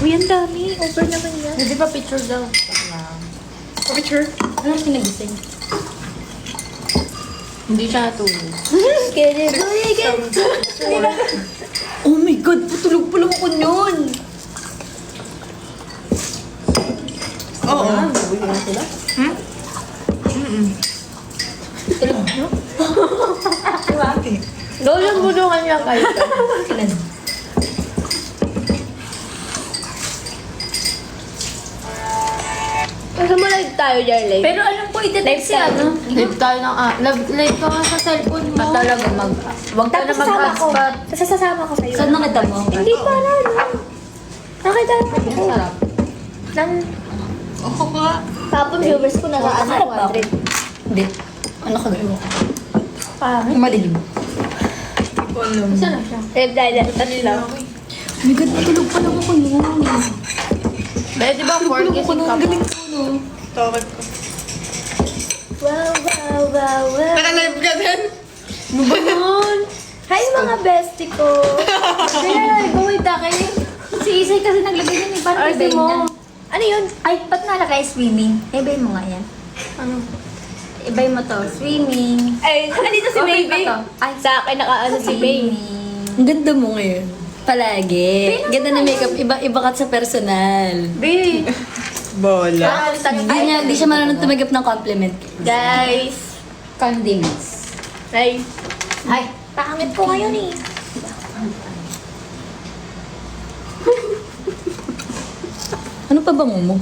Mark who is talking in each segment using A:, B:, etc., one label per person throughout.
A: Uy, ang dami. Over naman yan.
B: Hindi pa picture daw.
A: Picture?
B: Ano pinagising? Hindi siya natulog.
A: Oh my God, patulog pala ako yun. Oo.
B: Nabuhin na sila.
A: Doon budungan niya kayo. Kasi mo live tayo, Jarley.
B: Pero alam ko, itetext siya, no? Live tayo ng live ka nga sa cellphone mo. Talaga Huwag ka na
A: Tapos sasama ko.
B: mag-hotspot.
A: Tapos sasama ko sa'yo.
B: Saan nakita mo?
A: Hindi pa na. Nakita ko.
B: Ang sarap.
A: Nang
B: Oo nga.
A: tapon viewers ko nasa
B: Sarap ba?
A: 100.
B: Hindi. Ano ka gano'n?
A: Pangit.
B: Madilim. Isa na siya.
A: Dahil tatlo.
B: Oh my God, patulog pa lang ako yun. Dahil di ba 4 gising ka pa?
C: Tawag ko.
A: Wow, wow, wow, wow.
C: Naka-live ka din?
B: Ano ba yun?
A: Hi mga bestie ko.
B: Kaya, gawin kayo. Si Isay kasi naglagay yun eh. Parang
A: Ay,
B: ibay
A: mo.
B: niya.
A: Ano yun?
B: Ay, ba't nalagay swimming? Ibay mo nga yan.
A: Ano?
B: Ibay mo to. Swimming.
A: Ay, andito si
B: Okay
A: Baby.
B: pa to.
A: Ay, sa akin nakaano si Baby.
D: Ang ganda mo ngayon. Palagi. Ganda na makeup. Iba ka sa personal.
A: Baby.
C: Bola.
D: Hindi siya marunong tumagap ng compliment.
A: Guys.
B: Condiments.
A: Ay,
B: Ay,
A: pangit ko ngayon eh.
D: Ano pa bango mo?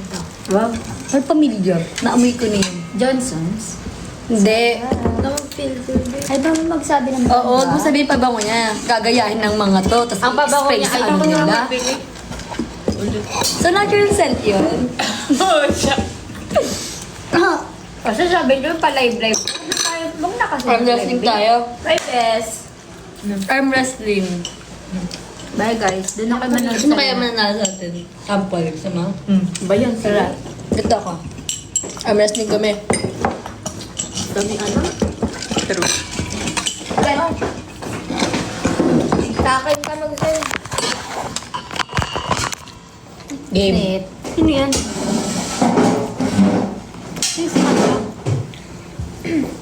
B: wow.
D: Ay, pamilyar. Naamoy ko na yun.
B: Johnson's.
D: Hindi.
A: Naman feel good.
B: Ay, ba mo magsabi ng
D: Oo, huwag mo sabihin pabango niya. Gagayahin ng mga to. Tapos
B: Ang pabango
D: i-spray
B: niya,
D: sa
B: ay,
D: ano
B: ako
D: nila. So, natural scent yun.
C: Oo, siya.
B: Kasi sabi nyo, pa-live-live. Huwag na kasi.
D: Arm wrestling tayo.
A: Bye, best.
D: Arm wrestling.
B: Bye guys, doon na kayo manood
D: Sino kaya mananalo sa atin? Sample. Sama?
B: Ba yan? Sarap.
D: Ito ako. Arm wrestling kami.
B: Dami ano?
C: True.
A: Takin ka mag-send.
D: Game.
B: Net. Sino yan?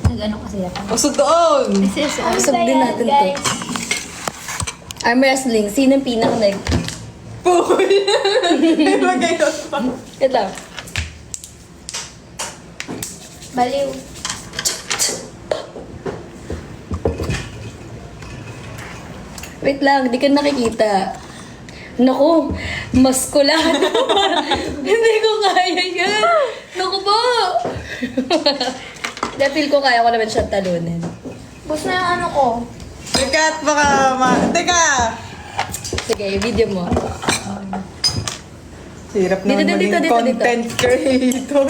B: Nag-ano kasi ako.
C: Usog doon!
D: Usap din natin to. Arm wrestling. Sino ang pinaka-nag?
C: Puy! May magayon pa.
D: Ito.
A: Baliw.
D: Wait lang, di ka nakikita. Naku, maskulan. Hindi ko kaya yan. Naku po. Feel ko kaya ko naman siya talunin.
A: Bus na yung ano ko.
C: Teka, at baka Teka!
D: Sige, video mo.
C: Hirap
D: Dito,
C: naman
D: dito,
C: maging
D: dito,
C: content creator.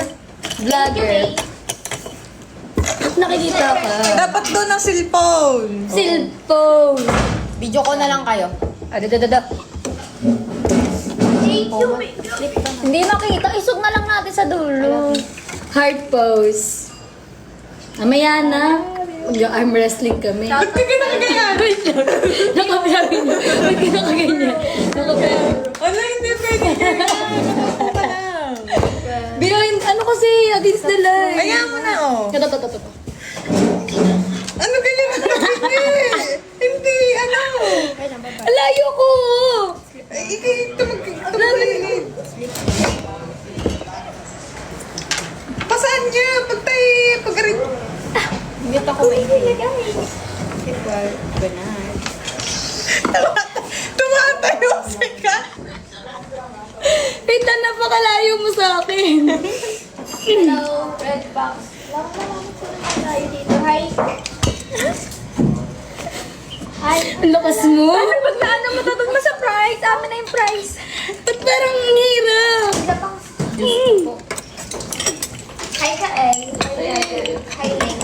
D: Vlogger. Ba't nakikita ka?
C: Dapat doon ang cellphone.
D: Cellphone.
B: Video ko na lang kayo.
D: Dada.
B: Hindi makita. Isog na lang natin sa dulo.
D: Heart pose. Mamaya na. Mag-arm wrestling kami.
C: Ba't ka nakagayan?
D: Nakabiyabi niya. Ba't ka nakaganyan? Nakabiyabi.
C: Ano, hindi pwede ganyan. Ano ka lang?
D: Behind, ano kasi, against the light.
C: Kaya mo na, oh.
D: Ito.
C: Ano ganyan? Hindi! Hindi, ano?
D: Alayo ko!
C: Ito mag-init. Pasaan niya? Pag-arit.
A: Hindi ako maingay.
C: Tumatayo ka.
D: Wait lang, napakalayo mo sa akin.
A: Hello, Red Box. Salamat tayo dito. Hi. Hi.
D: Ang lakas mo.
A: Pag naano mo tatag mo sa prize, amin na yung prize.
D: Ba't parang ang hirap?
A: Isa pang... Hi ka, El. Hi, Leng.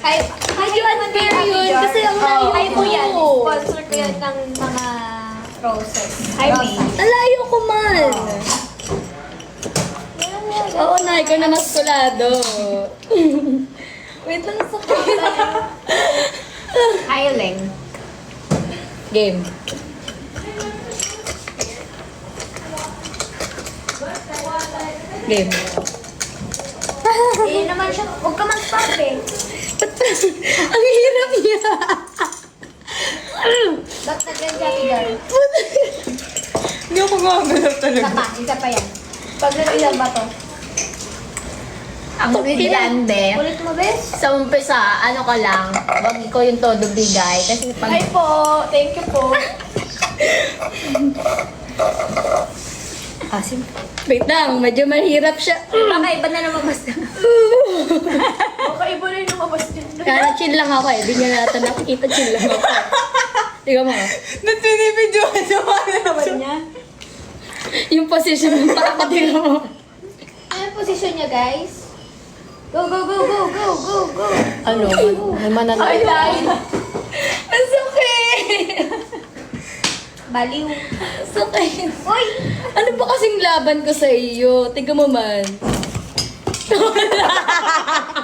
A: Hi.
D: Medyo unfair yun, kasi ang layo
A: Hi mo
D: ko.
A: yan. Sponsor ko yan ng mga roses. Hi, May.
D: Ang layo ko man. Oo na, ikaw na maskulado. Wait lang sa
A: Hi, Leng.
D: Game. Game.
A: Eh naman siya, huwag ka mag-stop eh.
D: Ang hirap niya.
A: Ba't nag-Jockey Girl?
C: Hindi ako gumagalaw talaga.
A: Isa pa yan. Pag ilan ba to?
B: Ang ilan, be?
A: Ulit mo, bes?
B: Sa umpisa, ano ka lang, wag ikaw yung todo bigay. Kasi pag...
A: Ay po, thank you po.
D: Asim. Wait lang, medyo mahirap siya.
A: Baka iba na lumabas na. Baka iba na yung lumabas din.
D: Kaya chill lang ako eh. Di niya natin nakikita, chill lang ako. Tingnan mo.
C: Natinipidyo naman
A: Niya.
D: Yung position ng paa ko, tingnan mo.
A: Ano yung position niya, guys? Go, go, go, go, go, go, go.
B: Ano, may mananalo.
A: Ay, dahil.
D: Ang sakit!
A: Baliw.
D: Ang sakit!
A: Uy!
D: Ano ba kasing laban ko sa iyo? Tingnan mo man.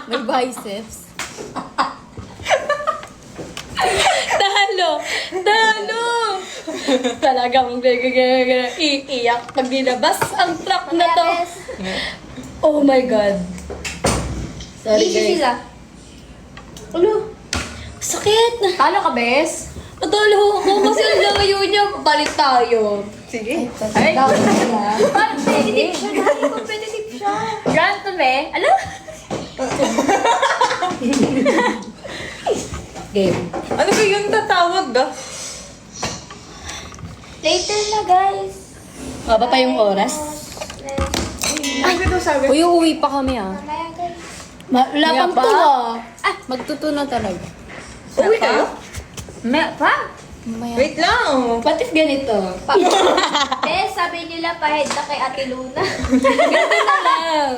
B: May biceps.
D: Talo! Talo! Talagang iiyak pag nilabas ang truck na to.
A: Yes.
D: Oh my God. Sorry
A: Easy
D: guys.
A: sila. Ulo.
D: Sakit!
B: Talo ka, bes?
D: Natalo ako kasi ang layo niya. Balik tayo.
C: Sige.
B: Ay,
A: Competitive siya. Dahil competitive siya.
B: ganito, be? Ano?
D: Game.
C: Ano ba yun tatawag da?
A: Later na, guys.
D: Maba pa yung oras.
C: Ay, ito sabi.
B: Uy, uuwi pa kami, ah.
A: Mamaya, guys.
D: Lapang
B: Yaba?
D: to ah.
B: Ah, magtutunan talaga.
C: Uwi kayo?
B: Pa? Mamaya.
C: Wait lang.
D: What if ganito?
A: Bes, sabi nila pahead na kay Ate Luna.
D: Ganito na lang.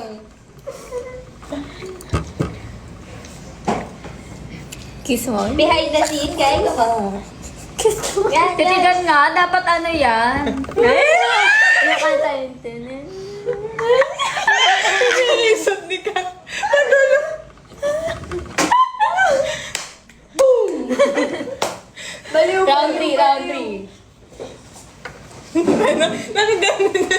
B: Kiss mo.
A: Behind the scene, guys.
B: Kiss mo.
A: Yan, yan.
B: Titigan nga, dapat ano yan? Yung kanta yun.
C: Inisot ni Kat. Nagulo.
A: Baliw.
D: Round 3, round 3.
C: Nakaganon na.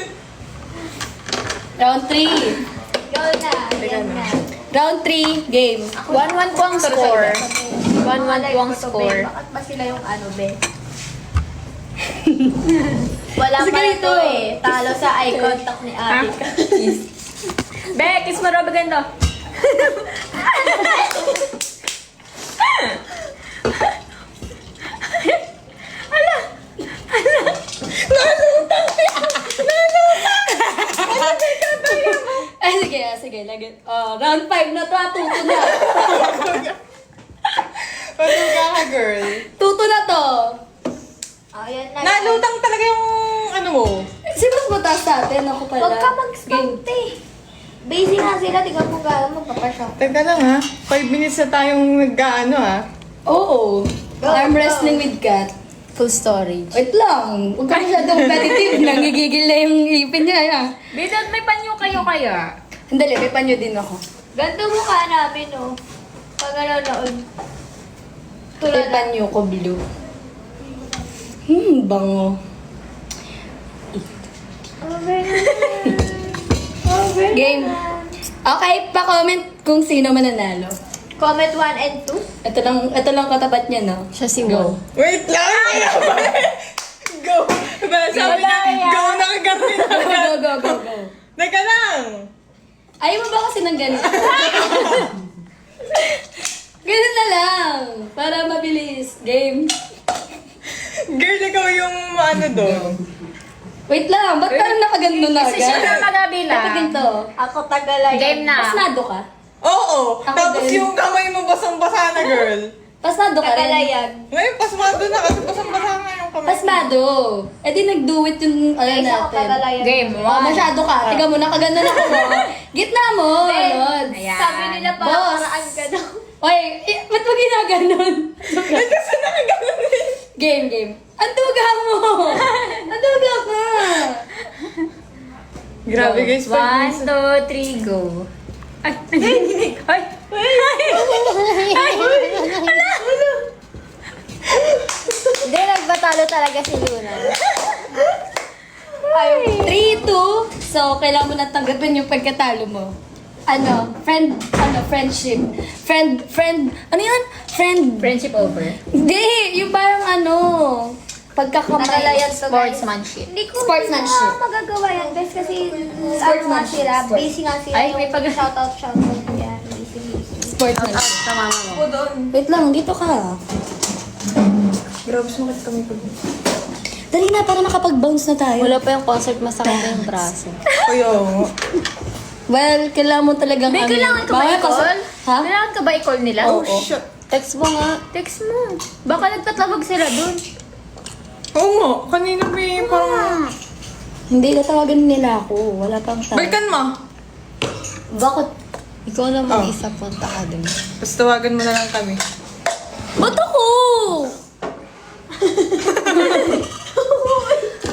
D: Round 3.
A: Go na. Yan na.
D: Round 3, game.
B: 1-1 po ang score. 1-1 po ang score.
A: Bakit ba sila yung ano, be? Wala
D: Kasi
A: pa
D: ganito.
A: ito eh. Talo sa eye contact ni Ate.
B: Be, kiss mo raw maganda.
D: Ay, sige, sige. Round 5 na to, tuto na.
C: Patuga ka, girl.
D: Tuto na to.
A: Oh, yan na.
C: Nalutang talaga yung ano mo.
D: Sino mas mataas sa atin? Ako pala.
A: Huwag ka mag-scout eh. Busy nga sila. Tingnan mo gano'n magpapasya.
C: Teka lang ha. 5 minutes na tayong nag-ano ha.
D: Oo.
A: Go,
D: Arm
A: go.
D: wrestling with cat.
B: Full storage.
D: Wait lang. Huwag ka masyadong competitive. Nangigigil na yung ipin niya. Ah.
B: Bidot, may panyo kayo kaya?
D: Handali, may panyo din ako.
A: Ganto mukha namin, oh. Pag nanonood.
D: May
A: Tulad na.
D: panyo ko blue. Bango. Game. Okay, pa-comment kung sino mananalo.
A: Comment 1 and 2.
D: Ito lang katapat niya, no?
B: Siya si
D: Go.
B: Won.
C: Wait lang! Go! Ba, sabi niya, go na kagabi na.
D: Go, go, go, go.
C: Teka lang!
D: Ayaw mo ba kasi ng ganito? Ganun na lang. Para mabilis. Game.
C: Girl, ikaw yung ano doon.
D: Wait lang, ba't parang nakagano na
B: Kasi siya
D: agad?
B: na kadabila.
D: Dapat ganito.
A: Ako tagalay.
B: Game na.
D: Pasnado ka?
C: Oo!
D: Ako
C: Tapos
D: din.
C: yung kamay mo basang-basa na, girl.
D: Pasnado ka rin?
A: Tagalayag.
C: Ngayon, pasmado na kasi basang-basa nga yung kamay.
D: Pasmado. Eh di nag-do it yung ano
A: Guys, ako
D: natin.
A: tagalayag.
B: Game
D: Oh, masyado ka. Tiga mo, nakagano na ako. Gitna mo, Lod.
B: Ayan.
A: Sabi nila
D: Boss.
A: paraan ka daw.
D: Oy, ba't mo ginaganon?
C: Ay, kasi nakaganon eh.
D: Game, game. Ang duga mo! Ang duga ka!
C: Grabe guys,
B: 1, 2, 3, go. Ay, nanginig. Ay,
A: Hindi, nagbatalo talaga si Luna.
D: Ayaw. 3, 2, So, kailangan mo na tanggapin yung pagkatalo mo. Friendship. Ano yun?
B: Friendship over.
D: Hindi, yung parang pagkakamalayan sa
B: Sportsmanship.
A: Hindi ko
D: Sportsmanship.
A: magagawa yan guys kasi ano nga
D: Sportsmanship.
A: sila, busy nga sila.
B: Ay, may pag-
A: shoutout yan. Busy.
D: Sportsmanship.
B: Sa mama mo.
C: Ako doon.
D: Wait lang, dito ka.
C: Grabe, sumakit kami pag...
D: Dali na, para makapag-bounce na tayo.
B: Wala pa yung concert, masakit na yung braso.
C: Kaya,
D: Well, kailangan mo talagang...
B: May kailangan ka ba
D: Bawal
B: i-call?
D: Ha?
B: Kailangan ka ba i-call nila?
C: oh, shit.
B: Text mo nga. Text mo. Baka nagtatawag sila dun.
C: Oo nga, kanina may parang...
D: Hindi, tatawagan nila ako. Wala pang tawag.
C: Balikan mo.
D: Bakit?
B: Ikaw na
C: Oh.
B: mag-isa, punta ka dun.
C: Tapos tawagan mo na lang kami.
D: Ba't ako?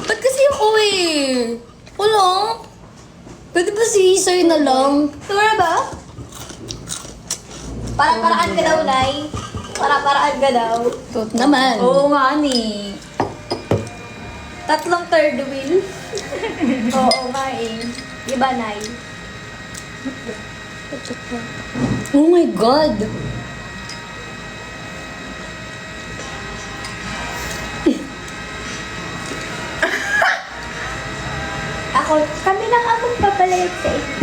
D: Ba't kasi ako eh? Wala. Pwede ba si Isay na lang?
A: Tura ba? Para-paraan ka daw, Nay. Para-paraan ka daw.
D: Naman.
B: Oo nga ni.
A: Tatlong third wheel. Oo nga eh. Diba, Nay?
D: Oh my God.
A: Kami lang akong papalayag sa inyo.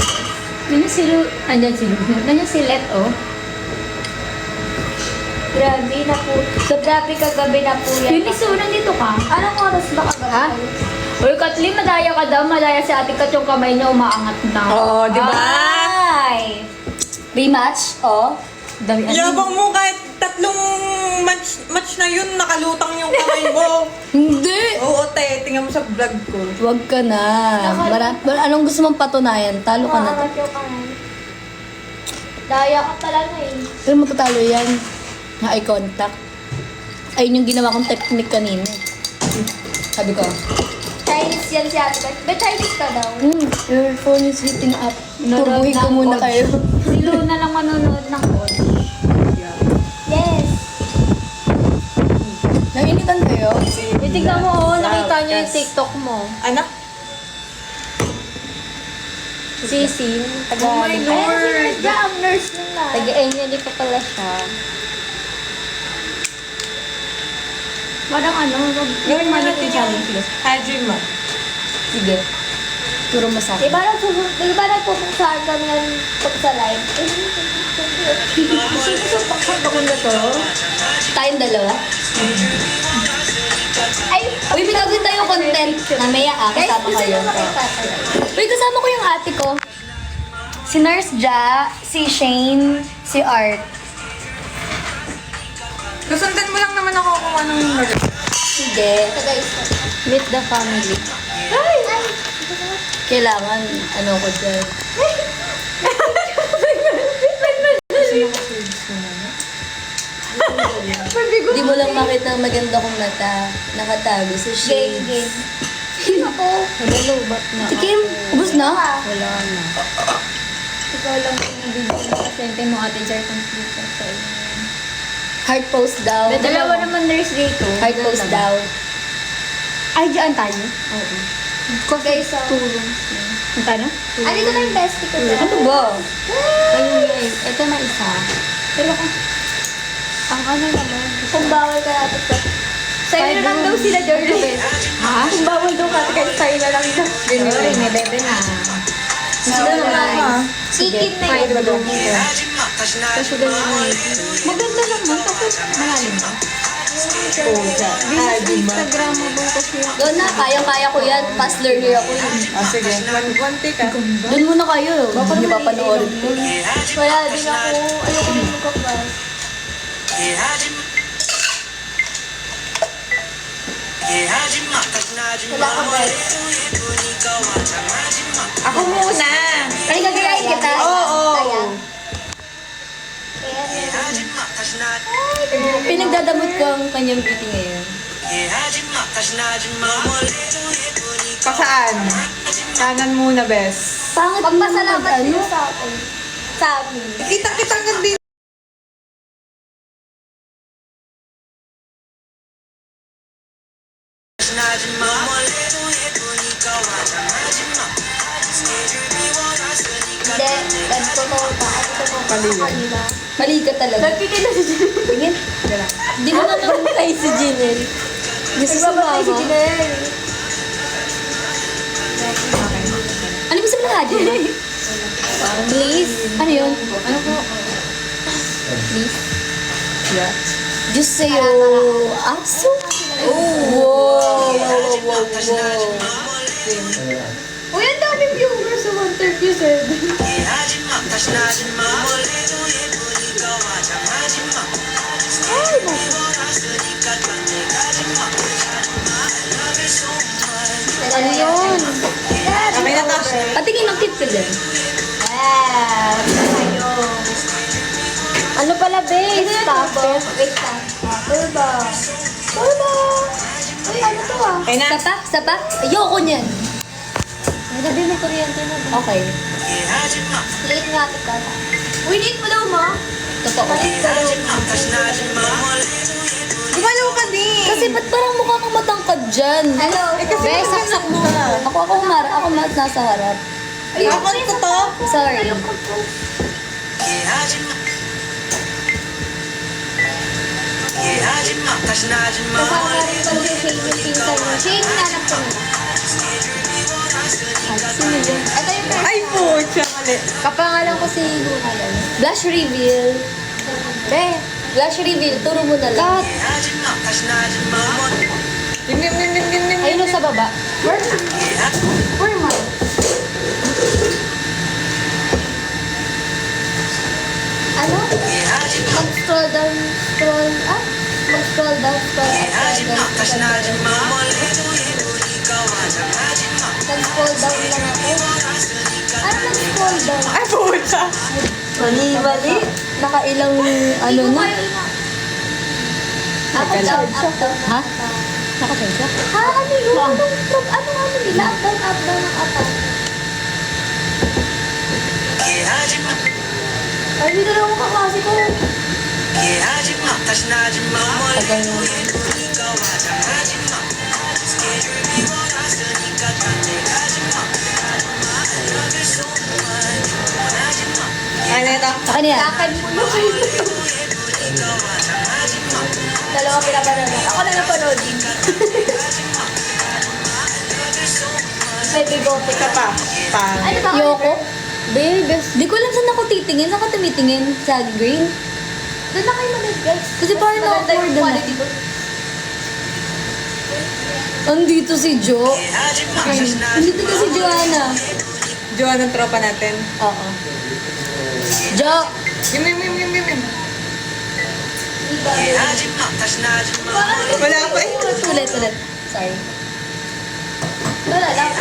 B: Ganyan si Lu. Andyan si Lu. Ganyan si Let, oh.
A: Grabe na po. So, grabe kagabi na po yan.
B: Eunice, nandito ka.
A: Anong oras ba kagabi?
B: Ha? Uy, Kathleen, madaya ka daw. Malaya si Ate Kat yung kamay niya umaangat na.
C: Oo, di ba?
A: Ay!
D: Rematch? Oh.
B: Dami.
C: Yabang mo kahit tatlong match na yun, nakalutang yung kamay mo.
D: Hindi.
C: Oo, te, tingnan mo sa vlog ko.
D: Huwag ka na. Anong gusto mong patunayan? Talo ka na.
A: Umaangat yung kamay. Daya ka talaga eh.
D: Pero matatalo yan. Na eye contact. Ayun yung ginawa kong technique kanina. Sabi ko,
A: Chinese yan si Ate Kat. Ba Chinese ka daw?
D: your phone is heating up.
B: Nanonood
D: Turbuhin ko
B: ng
D: muna
B: audio.
D: kayo.
B: Si Luna lang manonood ng audio.
A: Yes.
D: Nainitan kayo?
B: Tignan mo, oh. Nakita niyo yung TikTok mo.
C: Anak?
B: Sisi.
C: Oh my
A: Ayan si
C: Lord!
A: Nurse Ja, ang nurse nila.
B: Taga-Enyo pa pala siya. Parang
C: Gawin mo
B: mali
C: natin
B: kung
C: yung
B: challenge.
C: hygiene mo.
D: Sige. Turo mo sa akin.
A: Diba nagpupunsahan kami yan pag sa live?
B: Saan ko na to?
D: Tayong dalawa?
A: Ay!
D: Uy, binagin tayong content. Namaya
A: Guys,
D: kasama
A: gusto
D: kayo.
A: nyo makita tayo.
D: Uy, kasama ko yung ate ko. Si Nurse Ja, si Shane, si Art.
C: Kasundan mo lang naman ako kung anong nag-
D: Sige.
A: Ito guys.
B: Meet the family.
A: Ay! Ay!
D: Kailangan, ko dyan. Di mo lang makita ang maganda kong mata. Nakatago sa
A: Game,
D: shades.
A: game. Ako.
B: Nalubat na.
D: Tikim, ubus na?
B: Wala na. Ikaw lang pinibigyan mo kasi mo Ate Jar computer sa inyo.
D: Heart pose daw.
B: May dalawa naman nurse dito.
D: Heart pose daw.
B: Ay, dyan tayo? Oo.
A: Guys, so...
B: Tulong. Ano?
A: Ah, dito na yung bestie ko dyan.
D: Ano ba?
B: Ayun nga eh. Ito na isa. Pero ang ano naman.
A: Kung bawal ka natin ko. Sa'yo na lang daw sila, Jordan.
B: Ha?
A: Kung bawal daw ka, kahit sa'yo na lang daw.
B: Sorry, may bebe na.
C: Gusto mo lang ha?
A: Chicken na yun.
B: Kasi ganyan na yun. Maganda naman. Tapos malalim ba? Instagram mo ba kasi yung...
D: Doon na, kaya-kaya ko yan. Fast learner ako yun.
C: Ah, sige. One take ah.
D: Doon muna kayo. Baka niyo papanoorin ko.
A: Wala din ako. Ayoko din magkakbas. Wala ka ba?
C: Ako muna!
A: Ay, gagayain kita.
C: Oo.
A: Kaya. Kaya.
D: Pinagdadamot ko ang kanyang beauty ngayon.
C: Pasaan? Kanan muna, bes.
D: Pangit
A: Pagpasalamat
D: ano?
A: mo sa akin. Sa amin.
C: Kitang-kitang ka din. Mali yun.
A: Diba?
D: Mali ka talaga.
A: Nagkikita si Janelle.
D: Tingin. Hindi mo na naman kay si Jinel. Gusto
A: Nagbabatay si
D: sumama.
A: Janelle.
D: Ano gusto mo na Jinel? Please? Ano yun?
B: Ano po?
D: Please?
C: Yeah.
D: Diyos sa'yo. Aso? Oh, wow.
A: Uy, ang daming viewers sa 137.
B: Ano yun?
C: Okay na to.
D: Patingin ng tip ka dyan.
A: Wow! Tayo.
B: Ano pala, base?
A: Tapos, wait lang. Turbo. Turbo! Uy, ano to ah?
C: Okay na.
D: Sapa? Sapa? Ayoko niyan.
B: Nagabi may kuryente na.
D: Okay.
A: Late nga kita. Uy, late mo daw mo?
D: Totoo.
A: Palit ka daw.
C: Gumalaw ka din.
D: Kasi ba't parang mukha kang matangkad dyan?
A: Hello.
C: Eh kasi
D: Be,
C: maganda
D: saksak mo.
C: ka.
D: Ako nasa harap.
C: Ako ko to.
D: Sorry.
A: Kasama rin pala si Shane yung pinsan niya. Shane, nanap ko na.
B: Sino yun?
A: Ito yung first.
C: Ay po, mali.
B: Kapangalan ko si Luna yan.
D: Blush reveal. Be, blush reveal. Turo mo na lang.
C: Nim.
B: Ayun o sa baba.
A: Where mo? Ano? Mag-scroll down, scroll up. Mag-scroll down, scroll up. Mag-scroll down lang ako. Ano mag-scroll down?
C: Ay po,
D: Mali. Nakailang ano na.
A: Up, down, up, down.
D: Ha? Nakasensya?
A: Ha? Ano yun? Ano nila? Up, down, up, down, up, up. Ay, hindi na lang ako kakasi ko.
D: Tagal na.
C: Ay na ito.
D: Akin na yan.
A: Kakan mo na kayo. Dalawa pinapanood. Ako na napanood din. May bigote
C: Isa pa. Pang.
A: Ano ba?
D: Yoko? Babe, di ko alam saan ako titingin. Saan ka tumitingin? Sa green?
A: Doon na kayo mag guys.
D: Kasi parang
A: maganda yung
D: na-awkward na.
A: quality ko.
D: Andito si Jo. Andito na si Joanna.
C: Jowa ng tropa natin.
D: Oo. Jo!
C: Yum. Wala pa eh.
D: Ulit. Sorry.
A: Wala lang.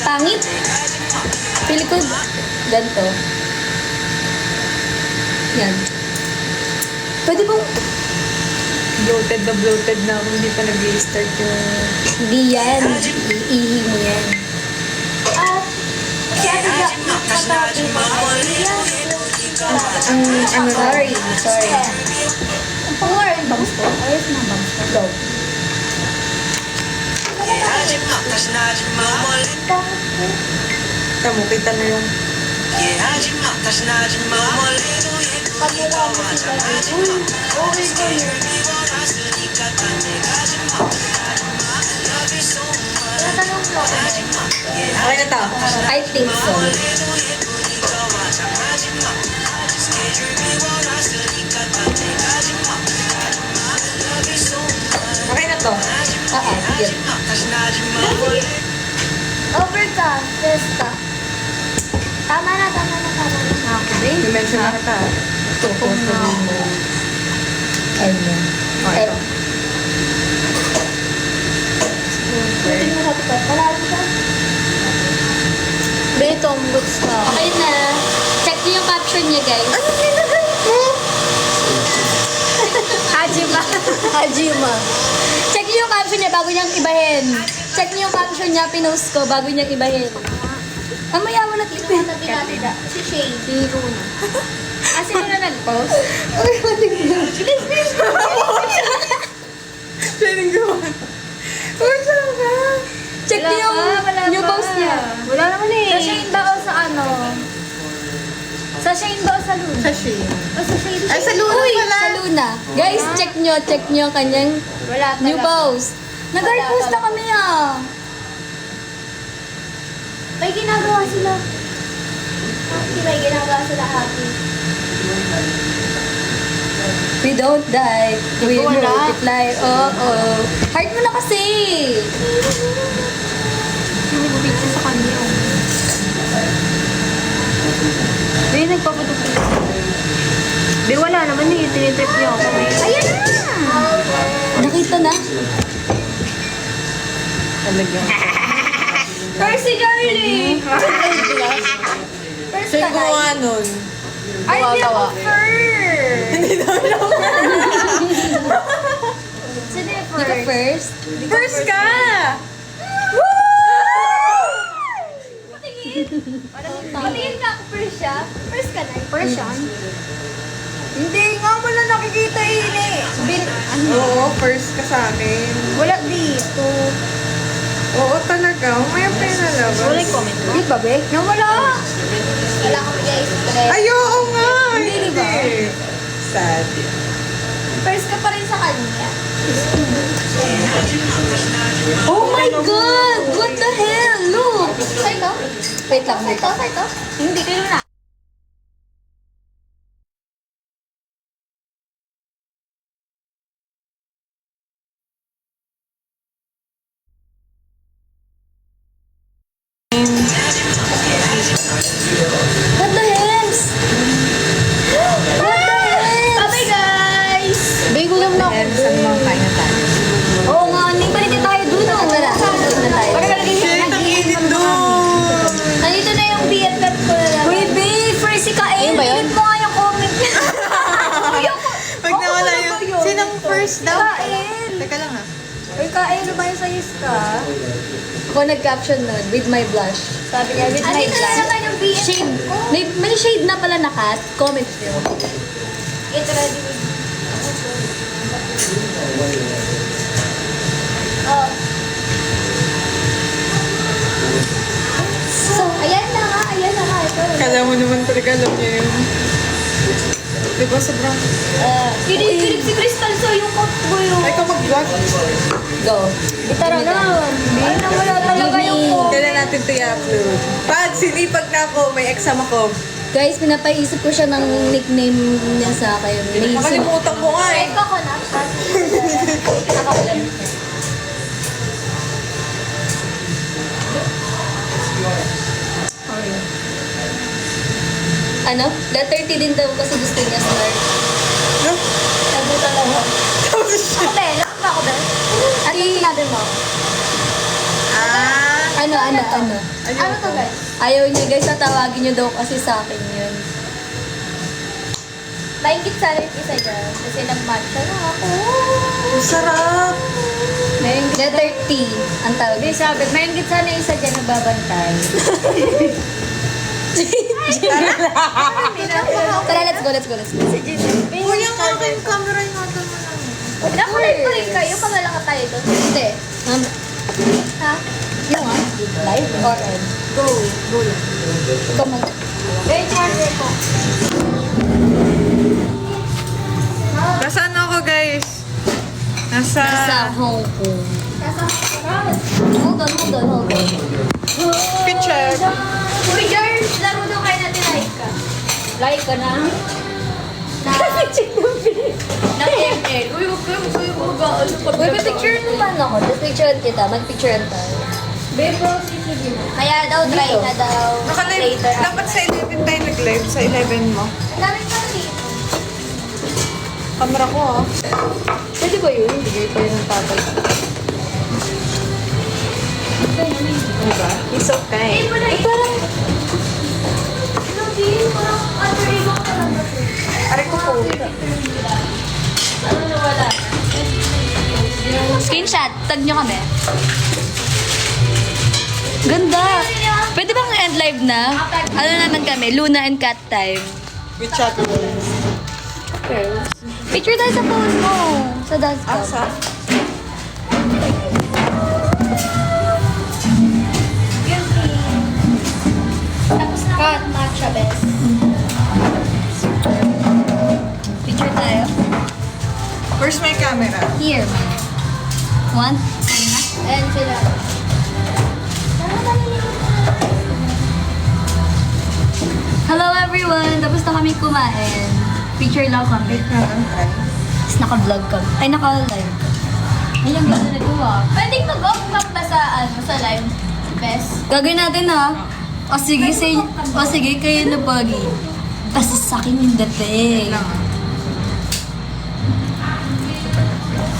D: Pangit. Pili ko ganito. Yan. Pwede bang
C: Bloated na ako. Hindi pa nag-start yung...
D: hindi yan? Iihi mo yan.
A: At si Ate Jack, nakatabi mo.
D: Sorry.
A: Ang pangar.
D: Bangs ko? Ayos na bangs ko. Go.
C: Tamo, kita mo yung...
A: Pagmula mo si Daddy. Uy, okay ko yun. Tinatanong ko ako.
C: Okay na to.
D: I think so.
C: Okay na to.
D: Yun.
A: Over ka, Festa. Tama na.
C: I-mention na kita.
D: Tukong na ako. Ano?
C: Okay, ito.
A: Pwede mo sa tukot. Palalo ka.
B: Dito, ang books ka.
D: Okay na. Check niyo yung caption niya, guys.
C: Ano nilagay mo?
D: Hajima. Check niyo yung caption niya bago niyang ibahin. check niyo yung caption niya, pinost ko bago niya ibahin. Mamaya mo na
A: Sino ang natira? Si Shane.
B: Si Luna. Ah, sino na nag-post?
C: Siya yung gawa. Uy, saan ka?
D: Check niyo yung post niya.
B: Wala naman eh. Sa Shane ba o sa ano? Sa Shane ba o sa Luna?
C: Sa Shane.
B: O sa Shane?
C: Ay, sa Luna
D: Uy,
C: pala.
D: sa Luna. Guys, check niyo ang kanyang
B: Wala
D: new post. Nag-post na kami ah.
A: May ginagawa sila. Happy, may ginagawa sila happy.
D: We don't die, we
B: Wala.
D: multiply. Oh. Heart mo na kasi.
B: Hindi mo picture sa kanya. May nagpapatok ko. Di wala naman eh. Tinitrip niyo ako.
D: Ayan na. Nakita na.
C: Talaga.
B: Percy Darling!
A: First
C: Siya yung
A: ka
C: gumawa nun.
B: Ay, hindi ako fur!
C: Hindi daw lang.
B: Sino yung
D: Di ka
B: first?
D: first?
C: First ka!
A: Patingin ka ako first siya. First ka na.
B: First yan?
C: Hindi nga mo na nakikita Oo, first ka sa akin.
B: Wala dito.
C: Oo, talaga. Umaya pa yung nalabas.
B: Wala yung comment mo? Di ba, be? Nawala!
A: Wala kami guys. Correct.
C: Ay, oo nga.
B: Hindi, di ba?
C: Sad.
A: First ka pa rin sa kanya.
D: Oh my God! What the hell? Look!
A: Sa ito?
D: Wait lang,
A: Sa ito? Sa ito?
B: Hindi, kayo na.
D: What the hells? What the hells?
A: Bye guys!
B: Be, gulam na ako.
C: Saan mo kain na tayo?
D: Oo nga, hindi pa rin tayo dun. Tara, doon na tayo.
C: Shit, ang init doon.
A: Nandito na yung BFF ko na lang.
D: Uy, babe, first si Kael.
B: Ayun ba yun?
D: Delete mo nga yung comment niya.
C: Pag nawala yung... Sinong first daw?
D: Kael.
C: Teka lang ah.
D: Uy, Kael, lumayo sa ka. Ako nag-caption nun, with my blush. Sabi niya, with my
A: Andito na
D: blush.
A: naman yung BFF
D: Shade.
A: ko.
D: May shade na pala nakat. Comment niyo.
A: Get ready with Oh. So, ayan na nga. Ito.
C: Kala mo naman talaga alam niya yun. Diba sobrang...
A: Kinig si Crystal, so yung coat ko yung...
C: Ay, ka mag-vlog.
D: Go.
B: Tara na.
A: Ay, nawala talaga yung coat.
C: Kailan natin ito i-upload? Pag sinipag na ako, may exam ako.
D: Guys, pinapaisip ko siya ng nickname niya sa akin. Mason.
C: Nakalimutan ko nga eh.
A: Red coconut.
D: Ano? Letter T din daw kasi gusto niya start.
C: No?
A: Nabutan lang ako. Ako ba? Lakot ba ako ba?
D: Ano sinabi mo?
C: Ah.
D: Ano?
A: Ano to guys?
D: Ayaw niya guys, tatawagin niyo daw kasi sa akin yun.
A: Maingit sana yung isa dyan. Kasi nag-matcha na ako.
C: Ang sarap.
D: Letter T, ang tawag.
B: Hindi, sabi, may ingit sana yung isa dyan nagbabantay.
D: Tara, let's go.
C: Kuya, ang aking camera yung natin mo lang.
A: Nakulit ko rin kayo. Pangalan ka tayo doon.
D: Hindi.
A: Ha?
D: Yung live or end?
B: Go lang.
D: Come on.
A: Very charger ko.
C: Nasaan ako, guys? Nasa...
D: Sa Hong Kong.
A: Nasa
D: Hold on.
C: Picture.
A: Uy, girls! Laro daw kayo natin like ka.
B: Like ka na.
A: Na ML. Uy, huwag kayo mag-ano pag
D: Uy, may picture naman ako. Tapos picturean kita. Mag-picturean tayo.
B: Bebo, sige mo.
A: Kaya daw, try na daw.
C: Naka-live.
A: Later.
C: Dapat sa 11 tayo nag-live. Sa 11 mo.
A: Ang daming pa dito.
C: Camera ko ah.
D: Pwede ba yun? Bigay pa yun ng tatay.
C: Diba? It's okay.
A: Eh, wala ito. Hindi, parang ano rin ako talaga.
C: Aray ko po.
A: Ano na wala?
D: Screenshot. Tag nyo kami. Ganda. Pwede bang end live na? Ano naman kami? Luna and Cat time.
C: With chat.
D: Picture tayo sa phone mo. Sa dance cam.
C: Asa?
A: Tapos na ako matcha best.
D: Picture tayo.
C: Where's my camera?
D: Here. One.
A: Ayan sila.
D: Hello everyone! Tapos na kami kumain. Picture lang kami. Tapos naka-vlog kami. Ay, naka-live.
B: Ay, ang ganda na gawa. Pwedeng mag-off cam ba sa live? Best.
D: Gagawin natin ha. O sige, kayo na pagi. Kasi sa akin yung dating.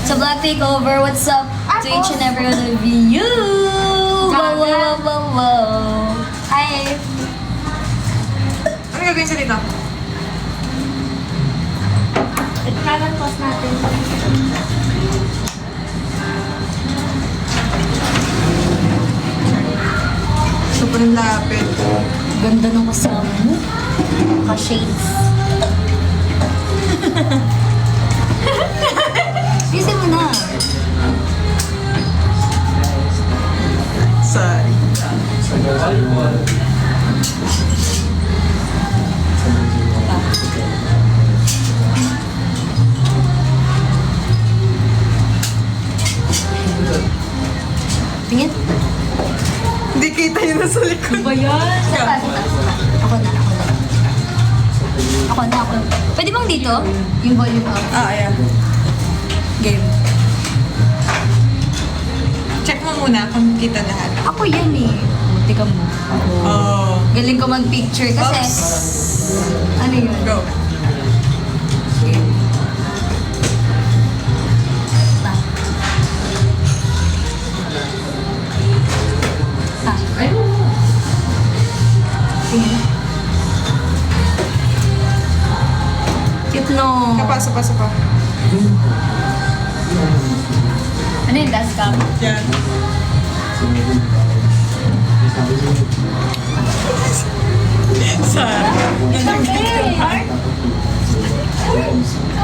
D: So Black Takeover, what's up to each and every one of you? Wow, wow, wow, wow.
B: Hi.
C: Ano gagawin sa dito?
A: Kailangan pause natin.
C: Sobrang lapit.
D: Ganda ng kasama mo. Ka-shades. Isin mo na.
C: Sorry.
D: Tingin.
C: Hindi kita yun nasa likod.
B: Ba yan?
D: Ako na. Pwede bang dito? Yung volume up.
C: Ayan.
D: Game.
C: Check mo muna kung kita lahat.
D: Ako yan eh. Buti ka mo.
C: Oh.
D: Galing ko mag-picture kasi...
C: Oops.
D: Ano yun?
C: Go.
D: Ah. Tingin. Cute no.
C: Kapasa pa.
B: Ano yung dance cam?
C: Yan. Sorry.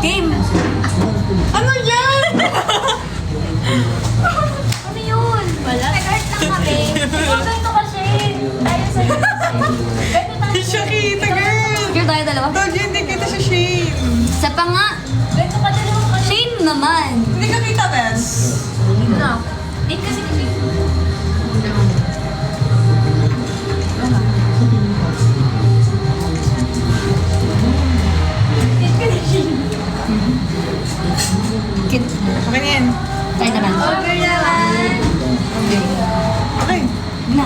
D: Game.
C: Ano yan?
B: Ano yun? Wala. Nag-art lang kami. Ikaw ganito kasi. Tayo sa ganito tayo.
C: Hindi siya kita, girl.
D: Picture tayo dalawa.
C: Told you, hindi kita siya Shane.
D: Sa pa nga.
B: Ganito ka dalawa kasi.
D: Shane naman.
C: Hindi ka kita, Bes.
B: Dito na ako. Dito kasi kasi.
D: Cute.
C: Okay na yan.
D: Tayo naman.
B: Okay naman.
C: Okay.
D: Na.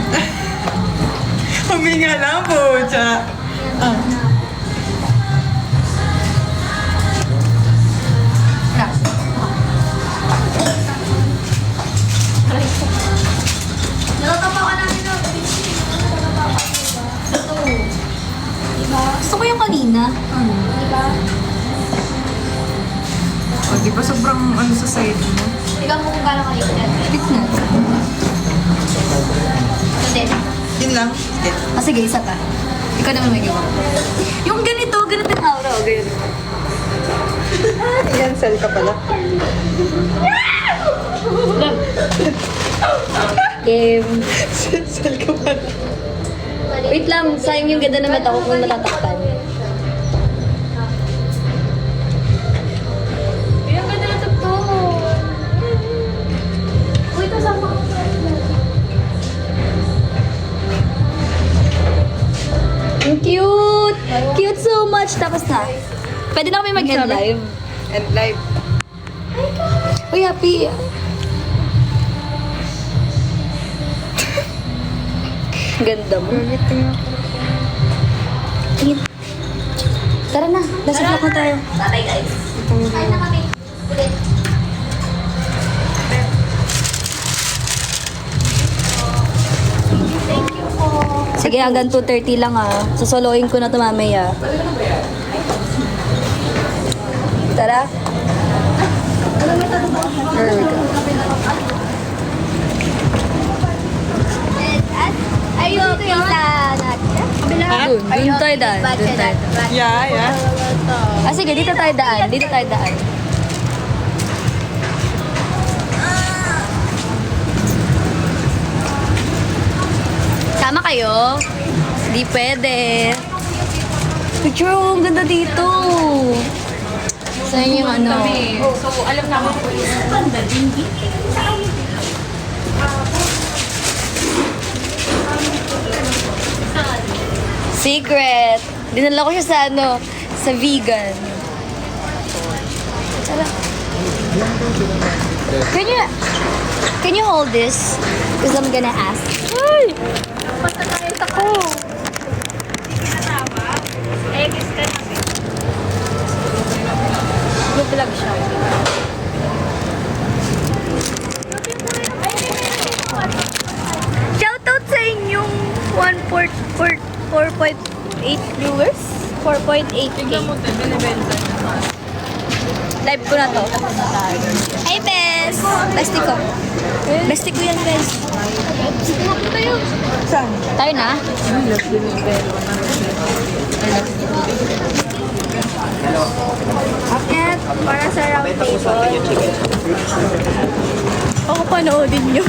C: Huminga lang po, Cha. Ah.
A: Nakatapakan namin ng
D: Gusto ko yung kanina.
A: Diba?
C: O, di ba sobrang ano sa side mo?
A: Ikaw mo kung gano'n kayo yan.
D: Cute na.
A: Ito din.
C: Yun lang. Sige.
D: Ah, sige, isa pa. Ikaw naman may gawa. Yung ganito yung aura. O, ganyan.
C: Cancel ka pala.
D: Game.
C: Cancel ka pala.
D: Wait lang, sayang yung ganda ng mata ko kung natatakpan.
A: Yung ganda na to. Uy, kasama ko sa
D: Ang cute! Cute so much! Tapos na. Pwede na kami mag-end live.
C: And live.
D: Uy, happy. Ganda mo. Tingin. Tara na, nasa vlog na tayo.
A: Bye-bye, guys. Kain na kami. Ulit. Thank you po.
D: Sige, hanggang 2:30 lang ah. Sosoloin ko na ito mamaya. Tara. Here we go.
A: And Kayo, pizza natin.
D: Doon tayo daan. Doon tayo.
C: Yeah.
D: Ah, sige, dito tayo daan. Dito tayo daan. Sama kayo? Di pwede. Picture, ang ganda dito. Saan yung ano?
B: So, alam naman po yung banda din.
D: Secret. Dinala ko siya sa ano, sa vegan. Tara. Can you hold this? Because I'm gonna ask. Ay! Patakayot ako. Vlog siya. Shoutout sa inyong 4.8 viewers. 4.8k. Live ko na to. Hey, Bes! Bestie ko. Bestie ko yan, Bes.
C: Saan?
D: Tayo na?
A: At para sa round table.
D: Ako panoodin nyo.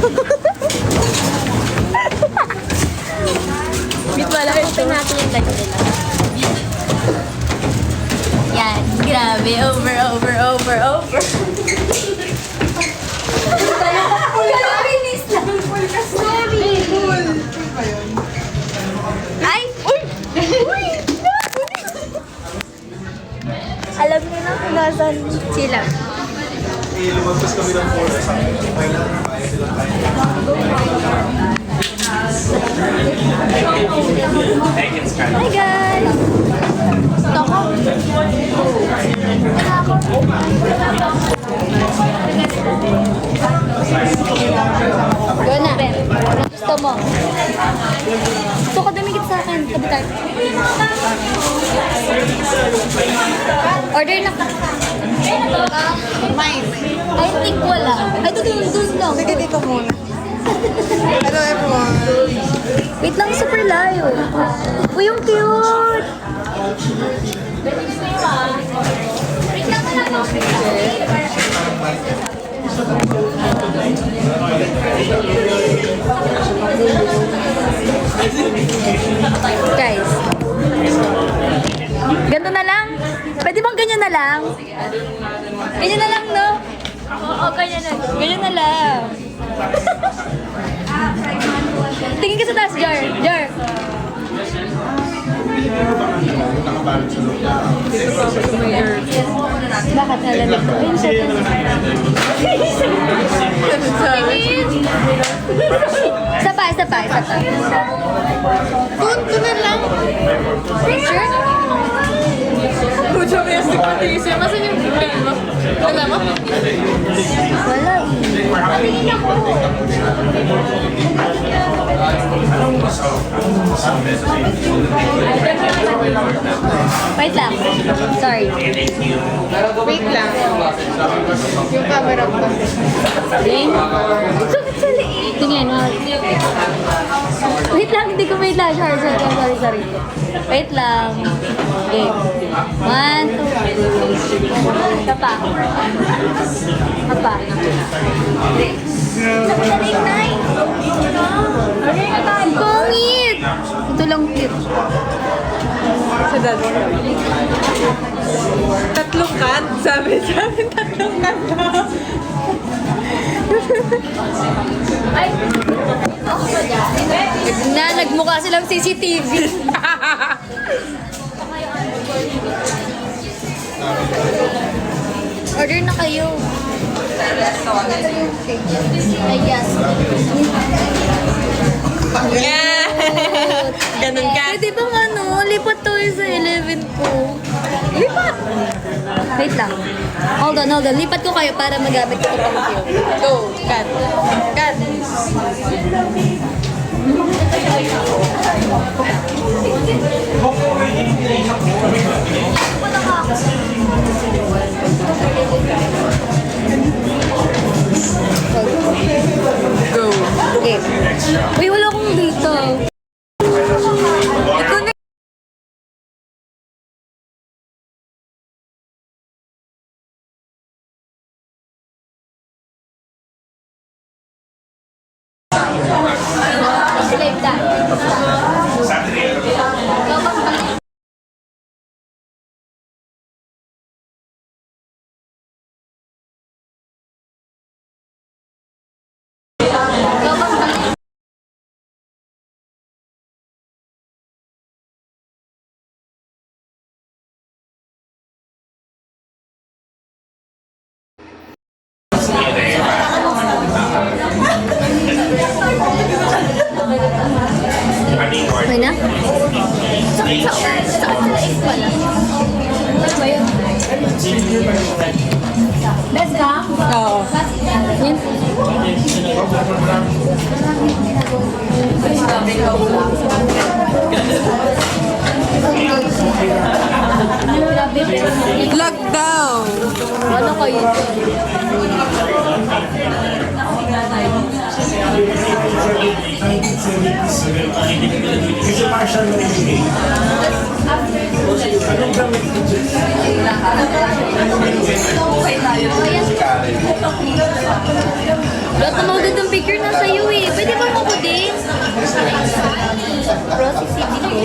D: Bit wala ito.
A: Open natin yung live nila.
D: Yan. Grabe. Over. Ay! Uy! Alam niyo na kung nasan sila. Hi guys! Ito ko. Go na. Ano gusto mo? Gusto ka dumikit sa akin. Sabi tayo. Order na ka. I think wala. Ay, doon lang.
C: Sige, dito muna. Hello everyone.
D: Wait lang, super layo. Uy, yung cute! Guys, ganito na lang? Pwede bang ganyan na lang? Ganyan na lang, no? Oo, ganyan na. Ganyan na lang. Tingin ka sa taas, Jar. Jar. Bakit nalamig ko? Ayun siya. Isa pa.
A: Doon na lang.
D: Sure?
C: Pucha, may astig pati isa. Masan yung pen mo? Wala mo?
D: Wala Wait lang. Sorry.
C: Wait lang. Yung camera ko.
D: Sakit sa liit. Tingin, wait lang, hindi ko may flash. Sorry. Wait lang. Okay. 1, 2. Isa pa. Sakit sa liit, Nay. Pangit! Ito lang cute.
C: Sa dad. Tatlong cut? Sabi tatlong cut daw.
D: Nagmukha silang CCTV. Order na kayo. Ay, yes.
C: Yeah! Ganun ka.
D: Pwede bang lipat to sa 11 ko. Lipat! Wait lang. Hold on. Lipat ko kayo para magamit ko pang film.
C: Go. Cut.
D: Go. Okay. Uy, wala akong dito.
A: pala. Ano ba yun? Best ka?
C: Oo.
A: Yan.
C: Vlog daw.
A: Ano kayo? Lahat ng mga gandang picture nasa iyo eh. Pwede bang ako din? Process CBD.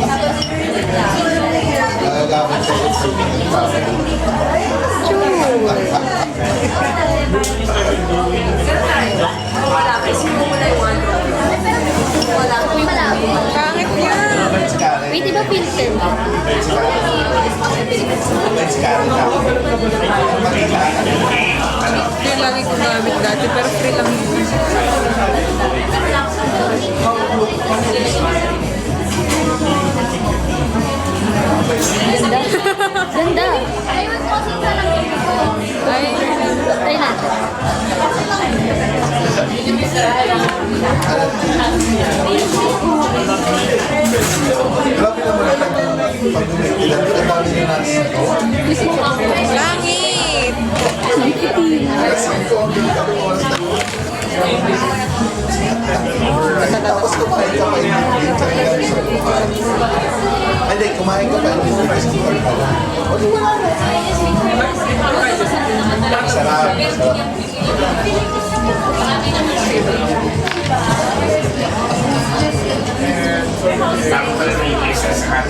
C: Pangit niya.
A: Pwede ba filter mo?
C: Yung lagi ko gamit dati, pero free lang yun.
A: Ganda. Ganda. Ayun po, sinta lang dito ko.
C: Ay,
A: Try natin.
E: Grabe naman ang pag-umikilan. Ang dami niya natin ito.
C: langit!
E: Tapos kumain ka pa yung sa hindi, kumain ka pa yung first floor ka lang. O, di wala na. Sarap, sarap.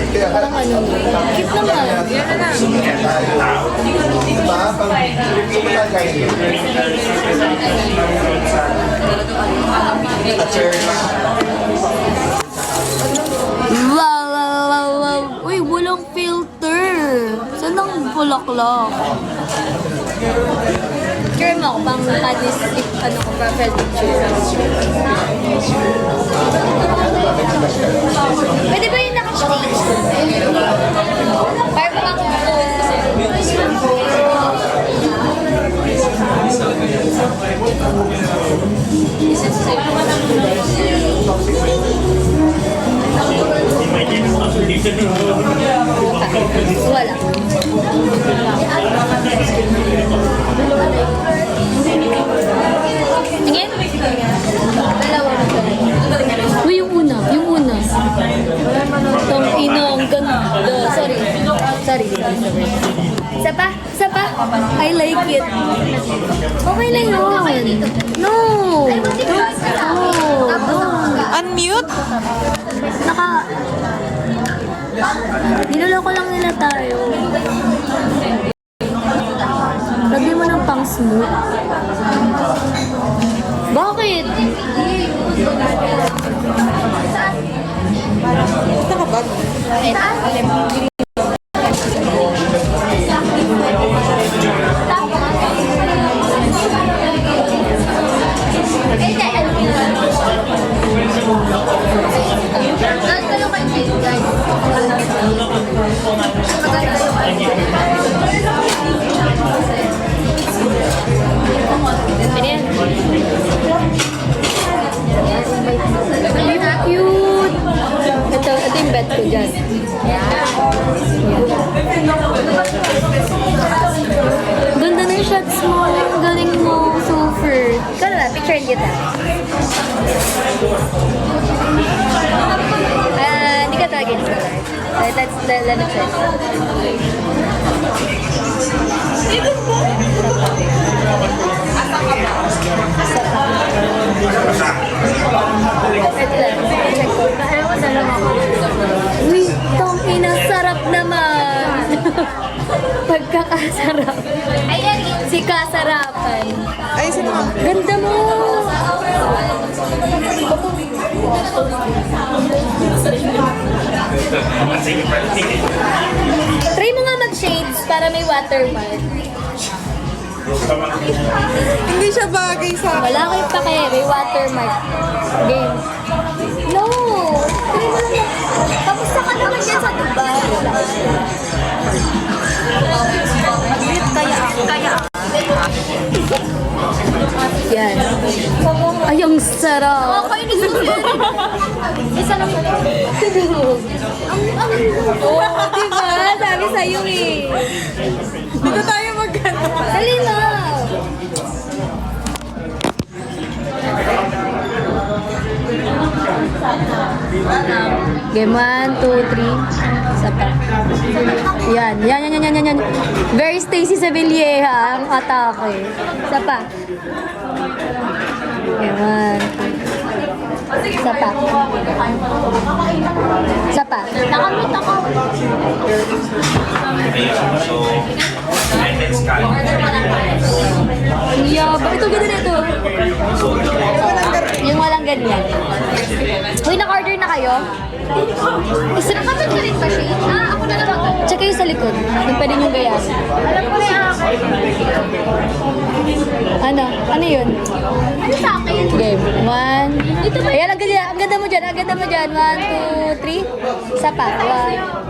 E: Kaya parang ano,
A: Cute naman.
C: Yan na lang.
E: diba? Pag sumalagay yun. Chair lang.
A: Wow, wow, wow, wow. Uy, walang filter. Saan ang bulaklak? Picture mo ako pang kadis, ano ko, profile picture. Pwede ba yung naka-stage? Para ba ako? Wala. Tingin? Dalawa na tayo. Uy, yung una. Yung una. Tong ina, ang ganda. Sorry. Sorry. Isa pa? Isa pa? I like it. Okay lang yun. No. No.
C: Unmute?
A: Niloloko lang nila tayo. Lagyan mo ng pang smooth. Bakit?
C: Basta ka ba?
A: Cute! Ito yung bed ko dyan. Ganda ng shots mo. Ang galing mo. Super. Ikaw naman, picture kita. Hindi ka talaga in color. Let me check. Uy, tong ina, sarap naman. Pagkakasarap. Ayan, si kasarapan.
C: Ay, sino ka?
A: Ganda mo. Try mo nga mag-shades para may watermark.
C: Hindi siya bagay sa...
A: Wala ko yung pake, may watermark. Game. No! Try mo lang. Kamusta ka naman yan sa Dubai? Yan. Ay, ang sarap.
B: Kainis mo yan. Isa lang ito.
A: Oo, diba? Sabi sa'yo eh.
C: Dito tayo magkano.
A: Dali na. Game 1, 2, 3. Isa pa. Yan. Very Stacy Sevilleja ang atake. Isa pa. Game 1, 2. Isa pa. Isa pa.
B: Nakamit ako.
A: Yaba. Ito, ganda na ito. Yung walang ganyan. Uy, naka-order na kayo?
B: Isa nakamit ka rin ba siya? Ako na lang ako.
A: Tsaka yung sa likod. Yung pwede nyo gayaan.
B: Alam ko na yung akin.
A: Ano yun?
B: Ano sa akin?
A: Game. 1. Ayan, ang ganda. Ang ganda mo dyan. 1, 2, 3. Isa pa. 1.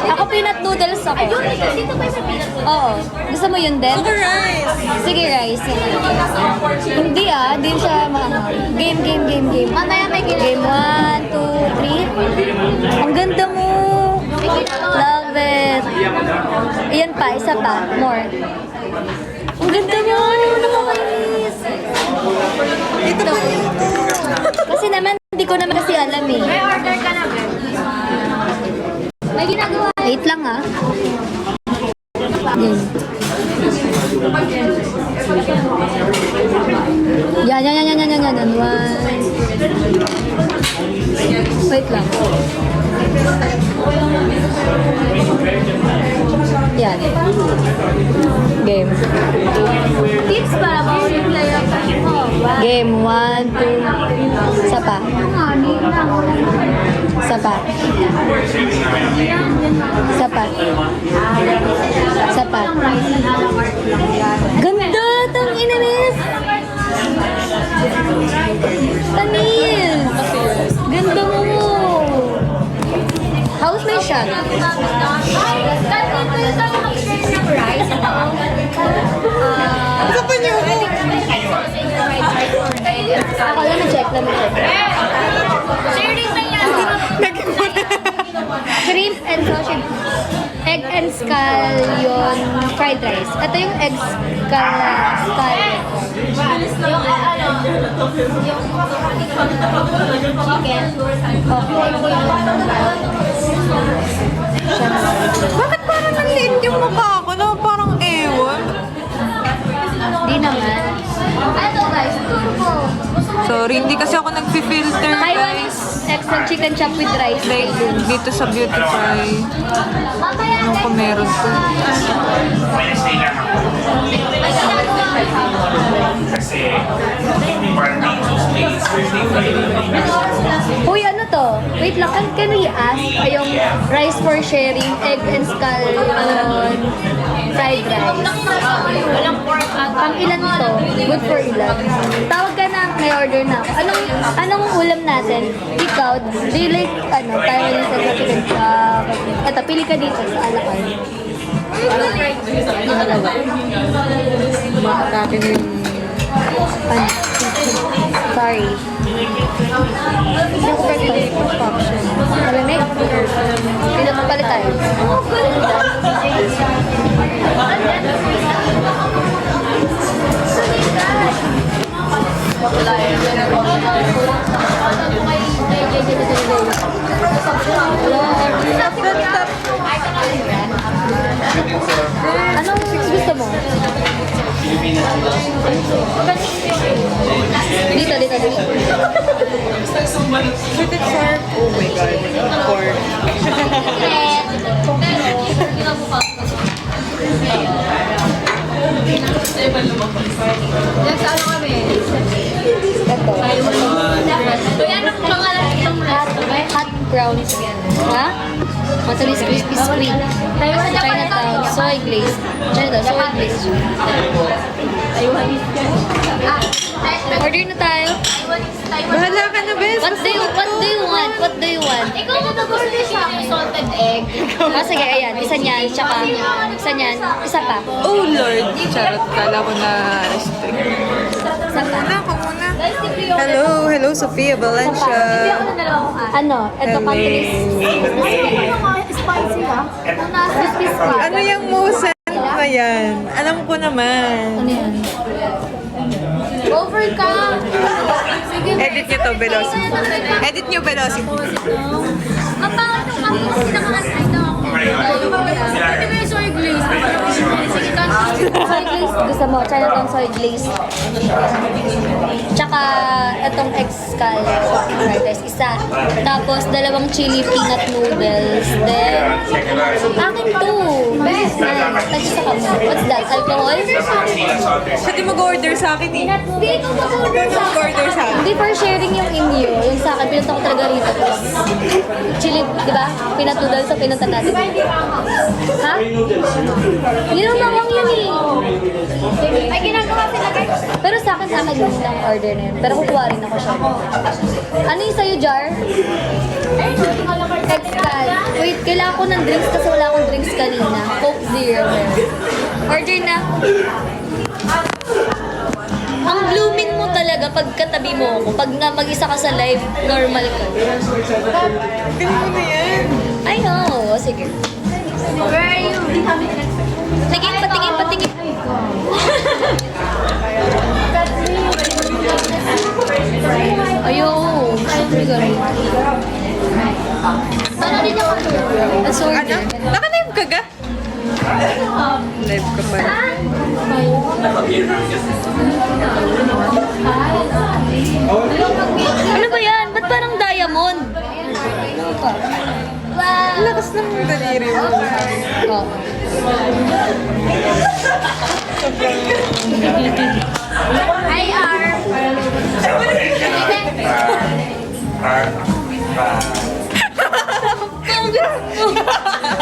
A: Ako peanut noodles ako.
B: Ayun, dito ba yung peanut butter?
A: Oo. Gusto mo yun din?
C: Rice.
A: Sige, rice. Hindi Hindi siya Game.
B: Mamaya may
A: Game 1, 2, 3. Ang ganda mo. Love it. Iyan pa, isa pa. More. Ang ganda mo. Ano mo nakakainis? Ito. Kasi naman, hindi ko naman kasi alam eh.
B: May order ka na ba? May ginagawa.
A: Wait lang ah. Yan. One. Wait lang. Yan. Game.
B: Tips para maulit na yung
A: Game 1, 2. Isa pa. Isa pa. Isa pa. Isa pa. Ganda! Tang inamis! Tanis! Ganda mo! How's my shot?
C: Isa pa niyo ako.
A: Ako lang na-check.
B: Sharing na yan.
A: Shrimp and sausage. Egg and scallion fried rice. Ito yung egg scallion.
B: Yung ano, chicken.
C: Bakit parang nanliit yung mukha ko na parang ewan?
A: Di naman.
B: Ano guys, turbo.
C: Sorry, hindi kasi ako nagpi-filter,
A: Taiwanese extra chicken chop with rice.
C: Like, dito sa Beautify.
B: Mamaya
C: Ano ko meron to?
A: Uy, ano to? Wait lang, can we ask yung rice for sharing, egg and scallion fried rice?
B: walang pork at
A: Pang ilan to? Good for ilan? Tawag ka na, may order na ako. Anong ulam natin? Ikaw, do you like, Taiwanese extra chicken chop? Ito, pili ka dito sa a la carte.
C: Makatake na yung...
A: Sorry. Hindi ko breakfast. Malamig? Palit tayo. Oh, good. Anong gusto mo? Dito.
C: Sweet and sour. Oh my God. Pork.
B: Nagsaano kami?
A: Ito.
B: Kaya anong pangalan itong restaurant?
A: Hot brownies again. Ha? Mondelez crispy sweet. Chinatown soy glazed. Chinatown soy glazed sweet. Order na tayo.
C: Bahala ka na, bes.
A: What do you want? What do you want?
B: Ikaw na gusto siya yung salted egg.
A: Sige, ayan. Isa niyan, tsaka isa niyan. Isa pa.
C: Oh, Lord. Charot. Kala ko na strict.
A: Isa pa.
C: Ako muna. Hello, Sophia Valencia.
A: Ano? Ito countries.
B: Spicy ah. Ang nasa spicy.
C: Ano yung Mosen na yan? Alam ko naman.
A: Ano yan?
B: Over ka. Sige.
C: Edit nyo to, Velocity. Edit nyo, Velocity.
B: Mapangat yung kami kasi nakaantay na ako. Pwede ba yung soy glaze? Sige,
A: Soy glaze. Gusto mo? Chinatown soy glaze. Tsaka itong egg scallop fried rice. Isa. Tapos dalawang chili peanut noodles. Then, akin to. Best. Nag-isa ka mo. What's that? Alcohol?
C: Pwede mag-order sa akin eh.
B: Dito mag-order sa
C: Mag-order sa akin.
A: Hindi for sharing yung inyo. Yung sa akin, pinunta ko talaga rito. Tapos, chili, di ba? Peanut noodles sa pinunta natin. Ha? Hindi naman bawang yun eh.
B: Ay, ginagawa sila guys.
A: Pero sa akin yung lang order na yun. Pero kukuha rin ako siya. Ano yung sa'yo, Jar? Excal. Wait, kailangan ko ng drinks kasi wala akong drinks kanina. Coke Zero. Order na. Ang blooming mo talaga pag katabi mo ako. Pag na mag-isa ka sa live, normal ka.
C: Tingnan mo na yan.
A: I know. O, sige.
B: Where are you?
A: Tingin, patingin. Ayaw. Siyempre ganun.
B: Ano din ako?
A: Let's order.
C: Naka-live ka ga? Live ka pa.
A: Ano ba yan? Ba't parang diamond? Ano ka? Wow.
C: Lakas ng daliri mo.
A: Oh.
B: Hi, Arm.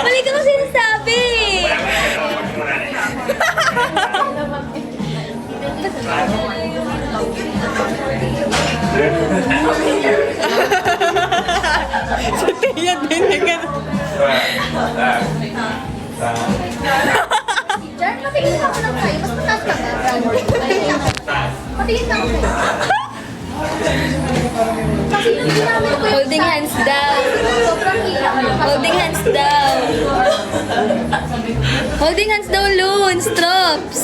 A: Mali ka kasi sinasabi.
C: Sa tiyan din na gano'n.
B: Jar, patingin ako ng kayo. Mas mataas ka ba? Patingin ako sa'yo. Kasi yung ginamit ko yung
A: Holding hands down.
B: sobrang hirap.
A: Holding hands down. Holding hands down, Loon. Strops.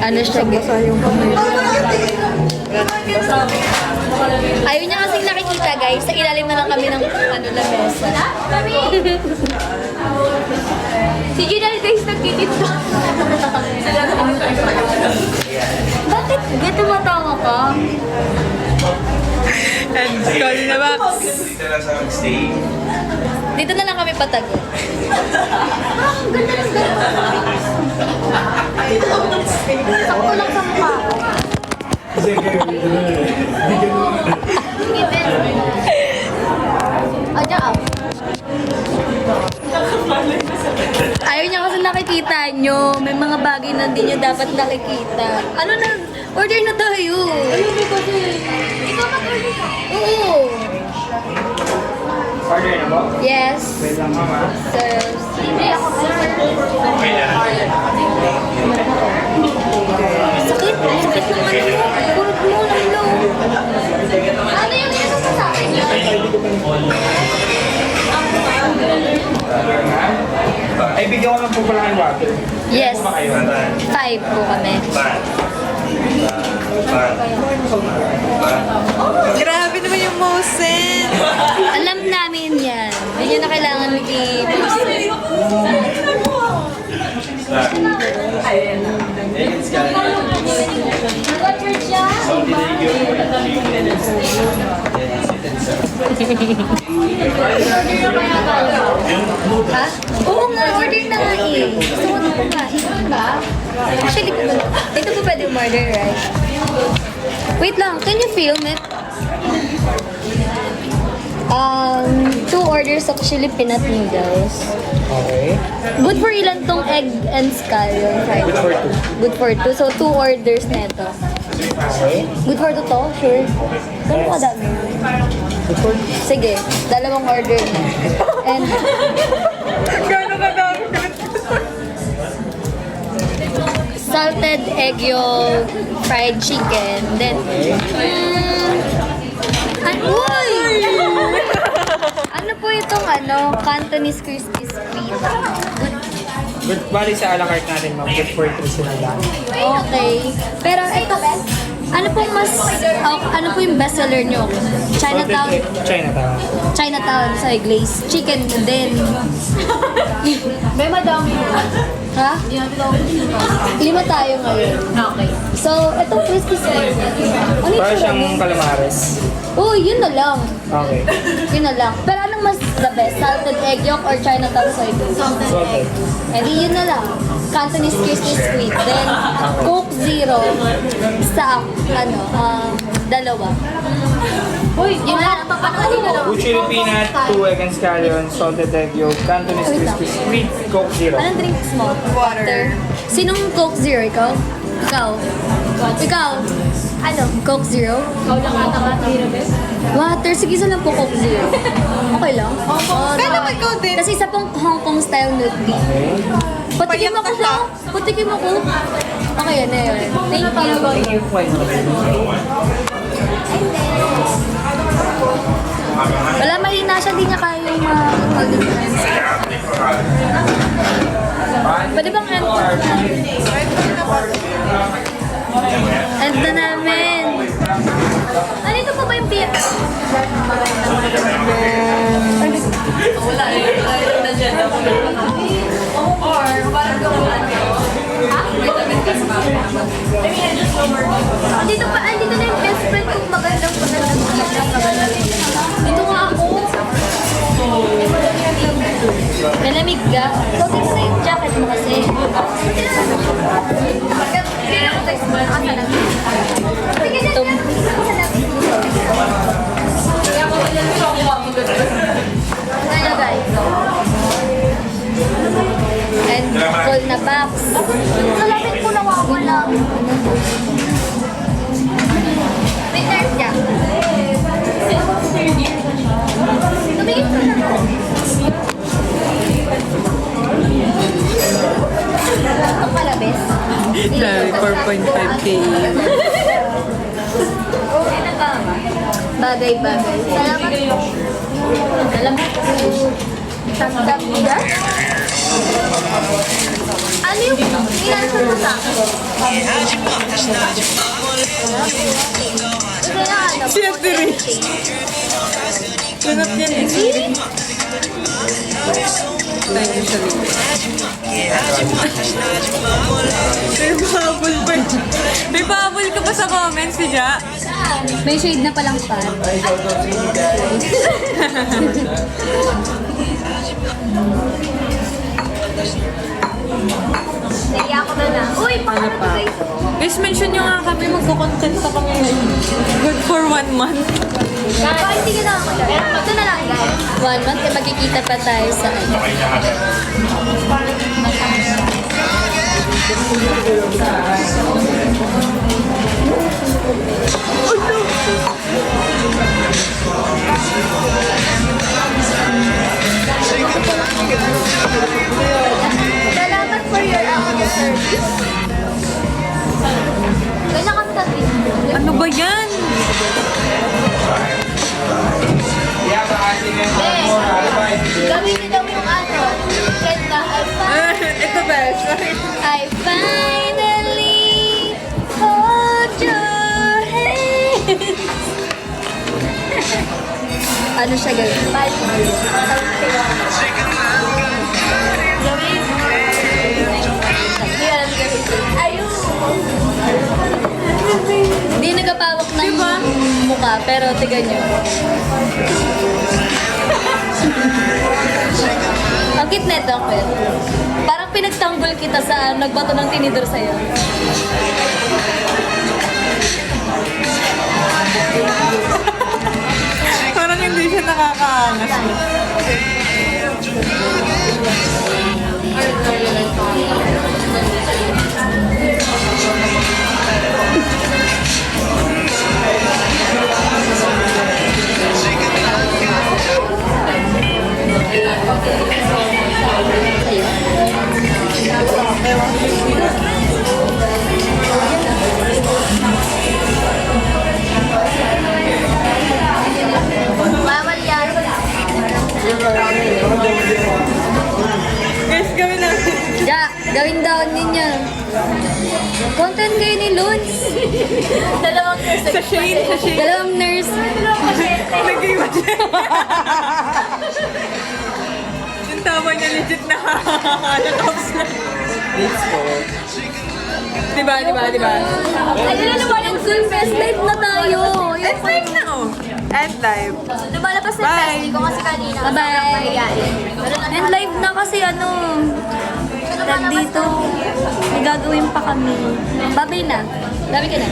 A: Ano siya? Ayaw niya kasing nakikita, guys. Sa ilalim na lang kami ng lamesa.
B: Si Ginal guys nagtitinda.
A: Bakit? Ba't tumatawa ka?
C: And call na box.
E: Dito na sa stay.
A: Dito na lang kami patago.
B: Ang ganda ng ganda. Sakto lang sa mukha. Aja ah.
A: Ayaw niya kasi nakikita nyo. May mga bagay na hindi nyo dapat nakikita. Ano na? Order na tayo.
B: Ikaw mag-order ka.
A: Oo.
F: Order na ba?
A: Yes.
F: Wait lang, mama.
A: Sir.
B: Hindi ako sir.
F: Okay na.
A: Sakit. Sakit ng ano mo. Kurot mo ng low.
B: Ano yung ano mo sa akin yun?
F: Ay, bigyan ko lang po pala kayo water.
A: Yes.
F: Ba kayo?
A: 5 po kami.
C: Grabe naman yung Mosen.
A: Alam namin yan. Hindi nyo na kailangan i-post.
B: Nag-order siya.
A: Ha? Oo nga, order na nga eh. Gusto ko na kumain. Actually, dito po pwede umorder, right? Wait lang, can you film it? 2 orders of chili peanut noodles.
F: Okay.
A: Good for ilan tong egg and scallion fried?
F: Good for 2.
A: Good for 2. So, 2 orders na ito.
F: Okay.
A: Good for 2 to? Sure. Gano'n kadami?
F: Good for 2.
A: Sige, dalawang order na. And,
C: Gano'n ka dami?
A: salted egg yolk, fried chicken, then, uy! Ano po itong Cantonese crispy squid?
F: Good, bali sa a la carte natin, ma'am. Good for 3 sila lang.
A: Okay. Pero ito, ano pong ano po yung best seller nyo? Chinatown?
F: Chinatown.
A: Chinatown, sorry, glaze. Chicken din.
B: May madami mo.
A: Ha? 5 tayo ngayon.
B: Okay.
A: So, itong crispy squid. Ano yung
F: Para
A: tsura
F: siyang
A: mo?
F: calamares.
A: Uy, yun na lang.
F: Okay.
A: Yun na lang. Pero anong mas the best? Salted egg yolk or Chinatown soy sauce?
F: Salted.
A: Eh di yun na lang. Cantonese crispy squid. Then, Coke Zero sa, dalawa.
B: Uy,
A: Yun na lang.
F: Good chili peanut, 2 egg and scallion, salted egg yolk, Cantonese crispy squid, Coke Zero.
A: Anong drinks mo? Water. Sinong Coke Zero? Ikaw? Ikaw? Ikaw? Ano? Coke Zero?
B: Ikaw lang ata matira, bes.
A: Water. Sige, isa lang po Coke Zero. Okay lang?
C: Kaya naman ikaw din.
A: Kasi isa pong Hong Kong style milk tea. Patikim ako po. Patikim ako. Okay, yan na yun. Thank you. Wala, mahina siya. Di niya kaya yung Pwede bang end na? End na namin. Andito po ba yung beer? Wala eh. Andito na yung best friend kong magandang. Dito nga ako. Malamig ka. Suotin mo na yung jacket mo kasi. Ano guys? And full na box. Malamig ko nawawala. May nerve ka. Tumingin ko na. Ang kalabes.
C: Dami, 4.5K.
A: Okay na ba? Bagay-bagay. Salamat po. Salamat po. Tap-tap niya? Ano yung in-answer mo sa akin? Ito na ano?
C: Si Ate Rin. Ganap niya ni Siri. Thank you, Siri. May pahabol ka pa sa comments, si Ja.
A: May shade na palang pa. Naiya ako na lang. Uy, paano
C: pa?
A: guys?
C: Guys, mention nyo nga kami, magkukontent pa kami. Good for 1 month.
A: Bakit hindi ka na ako dyan? Ito na lang guys. 1 month, magkikita pa tayo sa Salamat for your service. Kaya kami tatin.
C: Ano ba yan?
A: Gawin niyo daw yung Kenda,
C: Ito best.
A: I finally hold your hand. Ano siya gawin? Ayun! Hindi nagapawak ng...
C: Diba?
A: mukha, pero tiga nyo. Ang cute na ito, Kwet. Parang pinagtanggol kita sa nagbato ng tinidor sa'yo.
C: Parang hindi siya nakakaangas.
B: Bawal yan.
C: Guys, gawin natin.
A: Ja, gawin down ninyo. Content kayo ni Lons.
B: Dalawang nurse.
C: Sa shade, sa shade.
A: Dalawang nurse.
C: Lagay mo dyan. Yung tama niya legit na nakatops na. Diba?
B: Ayun na naman yung
A: Full best live na tayo.
C: End live na oh. End live.
B: lumalabas na
C: Bye.
B: bestie ko kasi kanina.
A: Bye-bye. And live na kasi ano, dito, may gagawin pa kami. Babay na. Dami ka na.